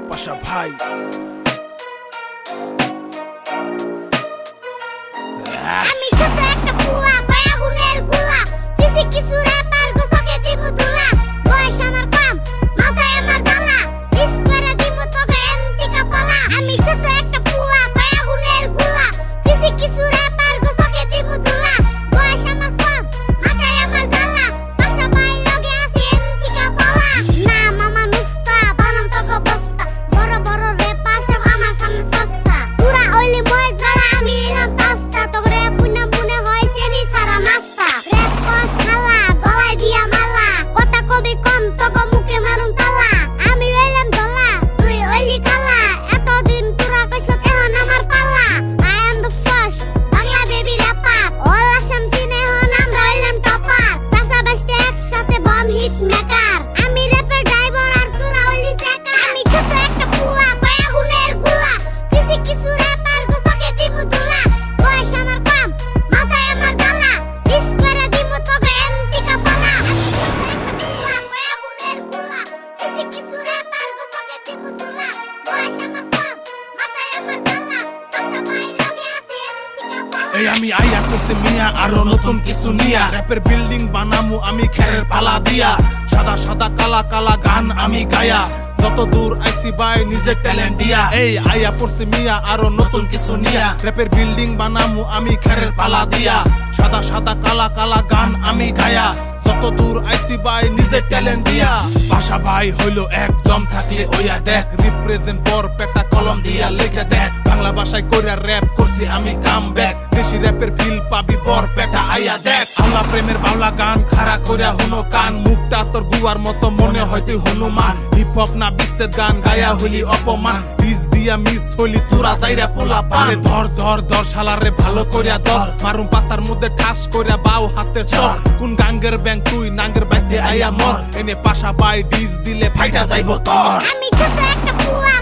পাশা ভাই আমি ছোট একটা পুয়া পায়া গুনের গুলা কিসি কিছু র্যাপার গোসকে দিমু দুলা বয়স আমার কম মাথায় আমার জ্বালা মিস করে দিমু তোকে এন্টিকা পালা আমি ছোট একটা পুয়া পায়া গুনের গুলা কিসি কিছু র্যাপার গোসকে দিমু দুলা বয়স আমার কম মাথায় আমার জ্বালা পাশা ভাই লগে আছে এন্টিকা পালা না মামা নুস্তা বানাম তোকে বস্তা বড় বড় র্যাপার সব আমার সামনে সস্তা পুরা ওইলি মই ধরা আমি এলাম তাস্তা তোরে পুনা মনে হয় সেনি সারা নাস্তা র‍্যাপ কস খালা গলায় দিয়া মালা কথা কবি কম তোকে মুখে মারুম তালা আমি হইলাম দলা তুই হইলি কালা এতদিন তোরা কইছত এখন আমার পালা I am the first Bangla baby rapper all Assam চিনে হন আমরা হইলাম টপার পাশাপাশি একসাথে বম হিট মেকার আমি র্যাপের ড্রাইভার আর তোরা হইলি সেকার আমি ছোট একটা পুয়া পায়া গুনের গুলা কিসি কিছু র্যাপার গোসকে দিমু দুলা বয়স আমার কম মাথায় আমার জ্বালা মিস করে দিমু তোকে এন্টিকা পালা আমি ছোট একটা পুয়া পায়া গুনের গুলা কিসি কিছু র্যাপার গোসকে দিমু দুলা বয়স আমার কম মাথায় আমার জ্বালা পাশা ভাই লগে আছে এন্টিকা পালা এই আমি আইয়া করছি মিয়া আরো নতুন কিছু নিয়া র্যাপের বিল্ডিং বানামু আমি খেরের পালা দিয়া সাদা সাদা কালা কালা গান আমি গায়া যত দূর আইসি বাই নিজের ট্যালেন্ট দিয়া এই আইয়া পড়ছি মিয়া আরো নতুন কিছু নিয়া র্যাপের বিল্ডিং বানামু আমি খেরের পালা দিয়া সাদা সাদা কালা কালা গান আমি গায়া যত দূর আইসি বাই নিজের ট্যালেন্ট দিয়া পাশা ভাই হইলো একদম থাকলে ওইয়া দেখ রিপ্রেজেন্ট বর পেটা কলম দিয়া লিখে দেখ বাংলা ভাষায় কইরা র‍্যাপ করছি আমি কাম ব্যাক দেশি র‍্যাপের ফিল পাবি বর পেটা আইয়া দেখ আল্লাহ প্রেমের বাউলা গান খাড়া কইরা হুনো কান মুখটা তোর গুয়ার মতো মনে হয় তুই হনুমান হিপ হপ না বিচ্ছেদ গান গায়া হইলি অপমান ডিস দিয়া মিস হইলি তোরা যাইরা পোলা পারে ধর ধর ধর শালারে ভালো কইরা ধর মারুম পাছার মধ্যে ঠাস কইরা বাউ হাতের চর কোন গাঙ্গের ব্যাং তুই নাঙ্গের বাইতে আইয়া মর এনে পাশা বাই ডিস দিলে ফাইটা যাইবো তোর আমি ছোট একটা পুয়া